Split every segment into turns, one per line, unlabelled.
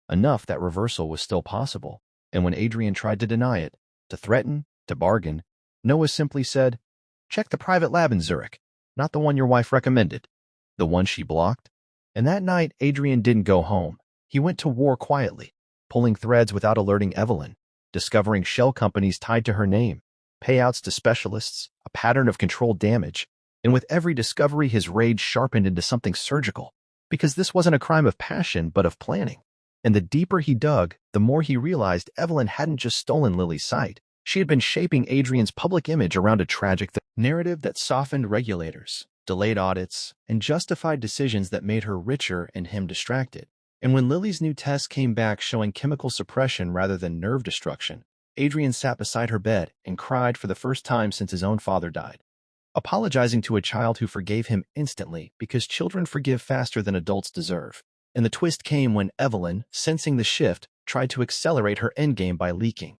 enough that reversal was still possible. And when Adrian tried to deny it, to threaten, to bargain, Noah simply said, "Check the private lab in Zurich, not the one your wife recommended, the one she blocked." And that night, Adrian didn't go home. He went to war quietly, pulling threads without alerting Evelyn, discovering shell companies tied to her name, payouts to specialists, a pattern of controlled damage. And with every discovery, his rage sharpened into something surgical, because this wasn't a crime of passion, but of planning. And the deeper he dug, the more he realized Evelyn hadn't just stolen Lily's sight. She had been shaping Adrian's public image around a tragic narrative that softened regulators, delayed audits, and justified decisions that made her richer and him distracted. And when Lily's new tests came back showing chemical suppression rather than nerve destruction, Adrian sat beside her bed and cried for the first time since his own father died, apologizing to a child who forgave him instantly because children forgive faster than adults deserve. And the twist came when Evelyn, sensing the shift, tried to accelerate her endgame by leaking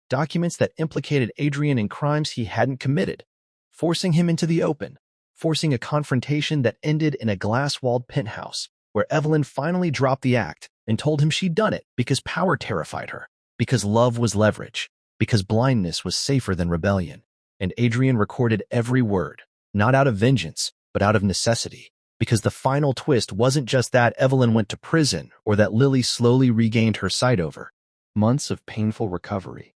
documents that implicated Adrian in crimes he hadn't committed, forcing him into the open, forcing a confrontation that ended in a glass-walled penthouse, where Evelyn finally dropped the act and told him she'd done it because power terrified her, because love was leverage, because blindness was safer than rebellion. And Adrian recorded every word, not out of vengeance, but out of necessity, because the final twist wasn't just that Evelyn went to prison or that Lily slowly regained her sight over months of painful recovery.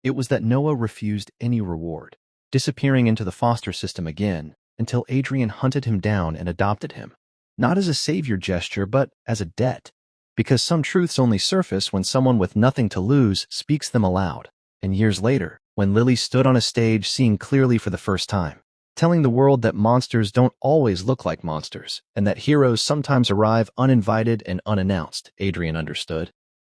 It was that Noah refused any reward, disappearing into the foster system again until Adrian hunted him down and adopted him, not as a savior gesture, but as a debt, because some truths only surface when someone with nothing to lose speaks them aloud. And years later, when Lily stood on a stage seeing clearly for the first time, telling the world that monsters don't always look like monsters, and that heroes sometimes arrive uninvited and unannounced, Adrian understood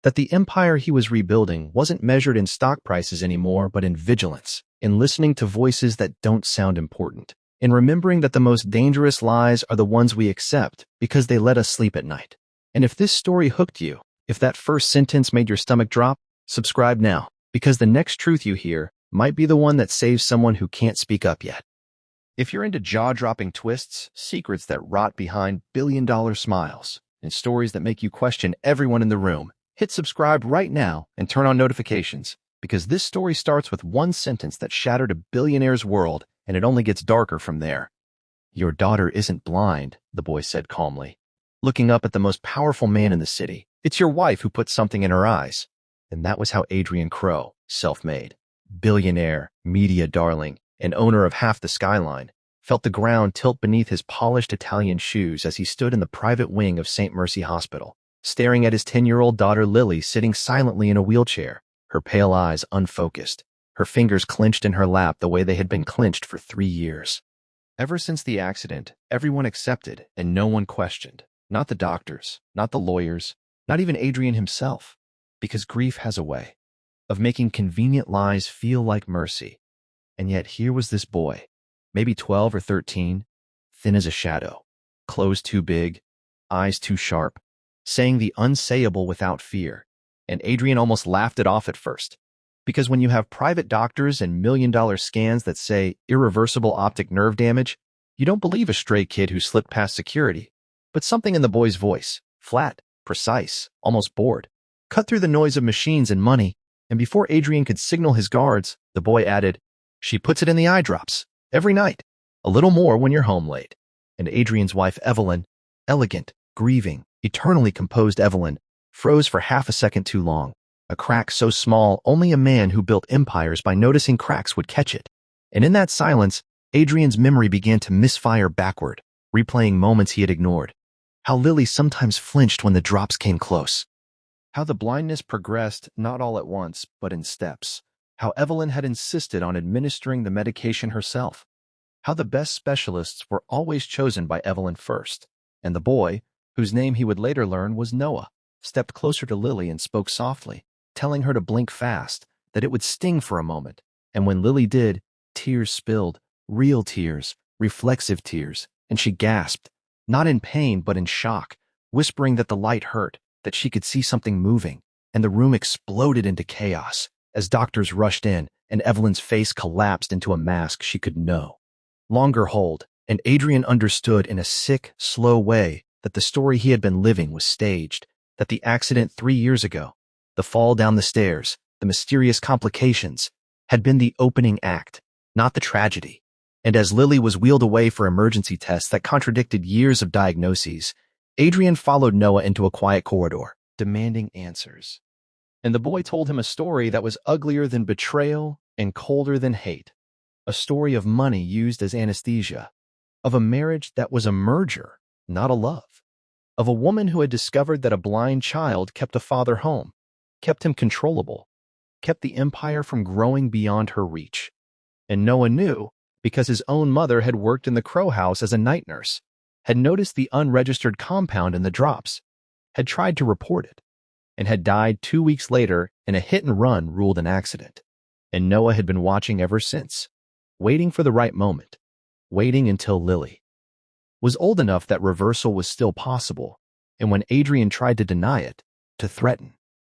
that the empire he was rebuilding wasn't measured in stock prices anymore, but in vigilance, in listening to voices that don't sound important, in remembering that the most dangerous lies are the ones we accept because they let us sleep at night. And if this story hooked you, if that first sentence made your stomach drop, subscribe now, because the next truth you hear might be the one that saves someone who can't speak up yet. If you're into jaw-dropping twists, secrets that rot behind billion-dollar smiles, and stories that make you question everyone in the room, hit subscribe right now and turn on notifications, because this story starts with one sentence that shattered a billionaire's world, and it only gets darker from there. "Your daughter isn't blind," the boy said calmly, looking up at the most powerful man in the city. "It's your wife who put something in her eyes." And that was how Adrian Crowe, self-made, billionaire, media darling, and owner of half the skyline, felt the ground tilt beneath his polished Italian shoes as he stood in the private wing of St. Mercy Hospital, staring at his 10-year-old daughter Lily sitting silently in a wheelchair, her pale eyes unfocused, her fingers clenched in her lap the way they had been clenched for 3 years. Ever since the accident, everyone accepted and no one questioned, not the doctors, not the lawyers, not even Adrian himself, because grief has a way of making convenient lies feel like mercy. And yet here was this boy, maybe 12 or 13, thin as a shadow, clothes too big, eyes too sharp, saying the unsayable without fear. And Adrian almost laughed it off at first, because when you have private doctors and million-dollar scans that say irreversible optic nerve damage, you don't believe a stray kid who slipped past security. But something in the boy's voice, flat, precise, almost bored, cut through the noise of machines and money, and before Adrian could signal his guards, the boy added, "She puts it in the eye drops, every night, a little more when you're home late." And Adrian's wife Evelyn, elegant, grieving, eternally composed Evelyn, froze for half a second too long, a crack so small only a man who built empires by noticing cracks would catch it. And in that silence, Adrian's memory began to misfire backward, replaying moments he had ignored. How Lily sometimes flinched when the drops came close. How the blindness progressed not all at once, but in steps. How Evelyn had insisted on administering the medication herself. How the best specialists were always chosen by Evelyn first. And the boy, whose name he would later learn was Noah, stepped closer to Lily and spoke softly, telling her to blink fast, that it would sting for a moment. And when Lily did, tears spilled, real tears, reflexive tears, and she gasped, not in pain but in shock, whispering that the light hurt, that she could see something moving, and the room exploded into chaos as doctors rushed in and Evelyn's face collapsed into a mask she could no longer hold, and Adrian understood in a sick, slow way that the story he had been living was staged, that the accident 3 years ago, the fall down the stairs, the mysterious complications, had been the opening act, not the tragedy. And as Lily was wheeled away for emergency tests that contradicted years of diagnoses, Adrian followed Noah into a quiet corridor, demanding answers. And the boy told him a story that was uglier than betrayal and colder than hate. A story of money used as anesthesia, of a marriage that was a merger, not a love, of a woman who had discovered that a blind child kept a father home, kept him controllable, kept the empire from growing beyond her reach. And Noah knew because his own mother had worked in the Crow House as a night nurse, had noticed the unregistered compound in the drops, had tried to report it, and had died 2 weeks later in a hit-and-run ruled an accident. And Noah had been watching ever since, waiting for the right moment, waiting until Lily was old enough that reversal was still possible, and when Adrian tried to deny it, to threaten.